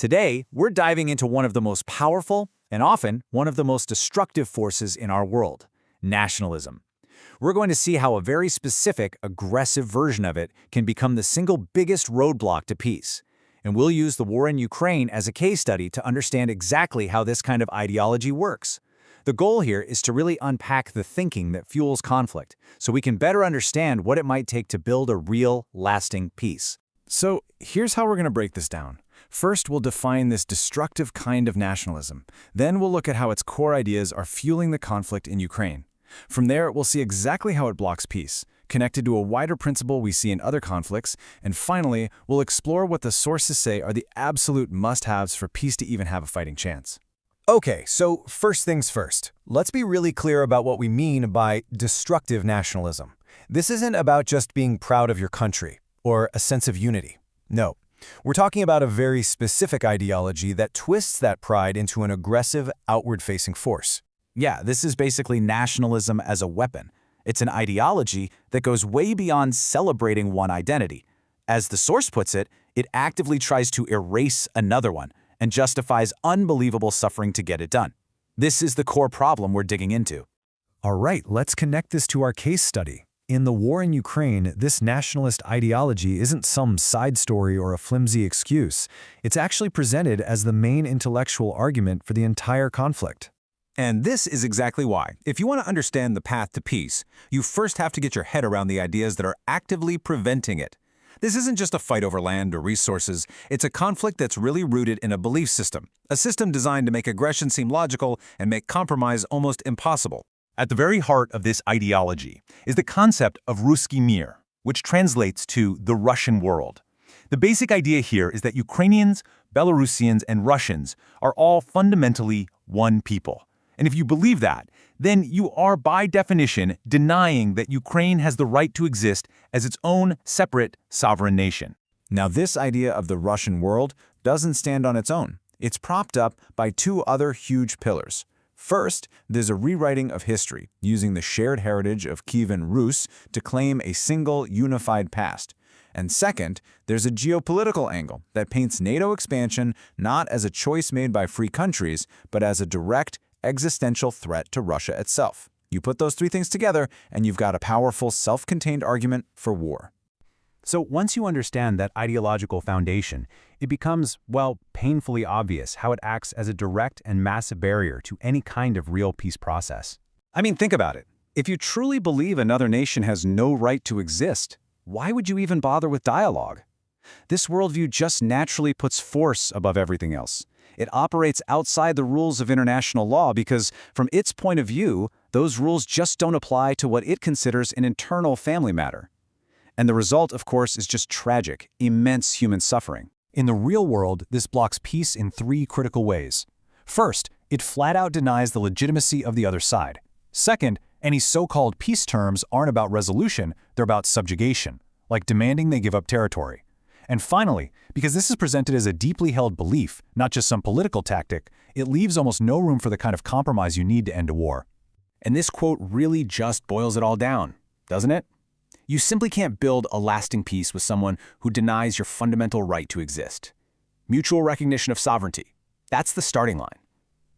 Today, we're diving into one of the most powerful and often one of the most destructive forces in our world, nationalism. We're going to see how a very specific, aggressive version of it can become the single biggest roadblock to peace. And we'll use the war in Ukraine as a case study to understand exactly how this kind of ideology works. The goal here is to really unpack the thinking that fuels conflict, so we can better understand what it might take to build a real, lasting peace. So here's how we're going to break this down. First, we'll define this destructive kind of nationalism. Then we'll look at how its core ideas are fueling the conflict in Ukraine. From there, we'll see exactly how it blocks peace, connected to a wider principle we see in other conflicts, and finally, we'll explore what the sources say are the absolute must-haves for peace to even have a fighting chance. Okay, so first things first. Let's be really clear about what we mean by destructive nationalism. This isn't about just being proud of your country or a sense of unity. No, we're talking about a very specific ideology that twists that pride into an aggressive, outward-facing force. Yeah, this is basically nationalism as a weapon. It's an ideology that goes way beyond celebrating one identity. As the source puts it, it actively tries to erase another one and justifies unbelievable suffering to get it done. This is the core problem we're digging into. All right, let's connect this to our case study. In the war in Ukraine, this nationalist ideology isn't some side story or a flimsy excuse. It's actually presented as the main intellectual argument for the entire conflict. And this is exactly why. If you want to understand the path to peace, you first have to get your head around the ideas that are actively preventing it. This isn't just a fight over land or resources. It's a conflict that's really rooted in a belief system, a system designed to make aggression seem logical and make compromise almost impossible. At the very heart of this ideology is the concept of Ruski Mir, which translates to the Russian world. The basic idea here is that Ukrainians, Belarusians, and Russians are all fundamentally one people. And if you believe that, then you are by definition denying that Ukraine has the right to exist as its own separate sovereign nation. Now, this idea of the Russian world doesn't stand on its own. It's propped up by two other huge pillars. First, there's a rewriting of history, using the shared heritage of Kievan Rus to claim a single, unified past. And second, there's a geopolitical angle that paints NATO expansion not as a choice made by free countries, but as a direct, existential threat to Russia itself. You put those three things together, and you've got a powerful, self-contained argument for war. So once you understand that ideological foundation, it becomes, well, painfully obvious how it acts as a direct and massive barrier to any kind of real peace process. I mean, think about it. If you truly believe another nation has no right to exist, why would you even bother with dialogue? This worldview just naturally puts force above everything else. It operates outside the rules of international law because, from its point of view, those rules just don't apply to what it considers an internal family matter. And the result, of course, is just tragic, immense human suffering. In the real world, this blocks peace in three critical ways. First, it flat out denies the legitimacy of the other side. Second, any so-called peace terms aren't about resolution, they're about subjugation, like demanding they give up territory. And finally, because this is presented as a deeply held belief, not just some political tactic, it leaves almost no room for the kind of compromise you need to end a war. And this quote really just boils it all down, doesn't it? You simply can't build a lasting peace with someone who denies your fundamental right to exist. Mutual recognition of sovereignty, that's the starting line.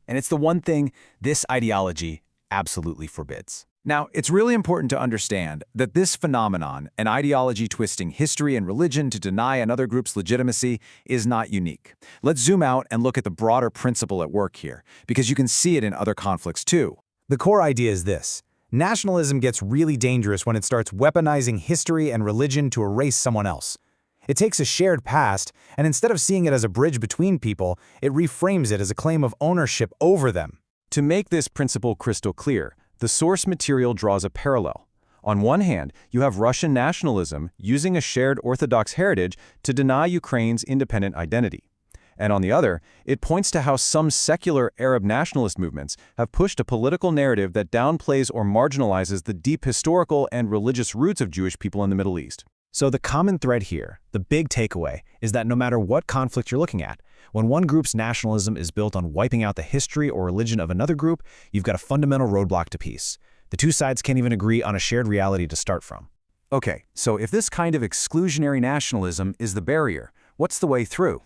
And it's the one thing this ideology absolutely forbids. Now, it's really important to understand that this phenomenon, an ideology twisting history and religion to deny another group's legitimacy, is not unique. Let's zoom out and look at the broader principle at work here, because you can see it in other conflicts too. The core idea is this. Nationalism gets really dangerous when it starts weaponizing history and religion to erase someone else. It takes a shared past, and instead of seeing it as a bridge between people, it reframes it as a claim of ownership over them. To make this principle crystal clear, the source material draws a parallel. On one hand, you have Russian nationalism using a shared Orthodox heritage to deny Ukraine's independent identity. And on the other, it points to how some secular Arab nationalist movements have pushed a political narrative that downplays or marginalizes the deep historical and religious roots of Jewish people in the Middle East. So the common thread here, the big takeaway, is that no matter what conflict you're looking at, when one group's nationalism is built on wiping out the history or religion of another group, you've got a fundamental roadblock to peace. The two sides can't even agree on a shared reality to start from. Okay, so if this kind of exclusionary nationalism is the barrier, what's the way through?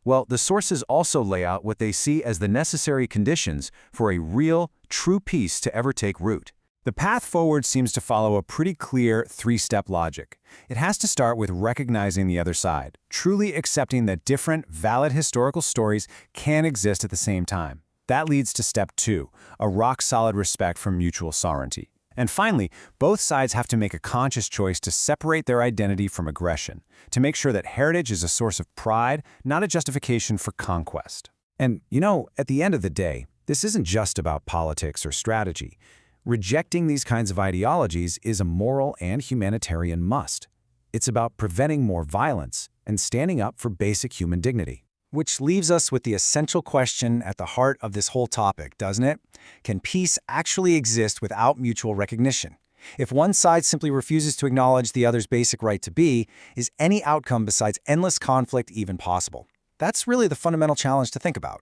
Well, the sources also lay out what they see as the necessary conditions for a real, true peace to ever take root. The path forward seems to follow a pretty clear three-step logic. It has to start with recognizing the other side, truly accepting that different, valid historical stories can exist at the same time. That leads to step 2, a rock-solid respect for mutual sovereignty. And finally, both sides have to make a conscious choice to separate their identity from aggression, to make sure that heritage is a source of pride, not a justification for conquest. And, at the end of the day, this isn't just about politics or strategy. Rejecting these kinds of ideologies is a moral and humanitarian must. It's about preventing more violence and standing up for basic human dignity. Which leaves us with the essential question at the heart of this whole topic, doesn't it? Can peace actually exist without mutual recognition? If one side simply refuses to acknowledge the other's basic right to be, is any outcome besides endless conflict even possible? That's really the fundamental challenge to think about.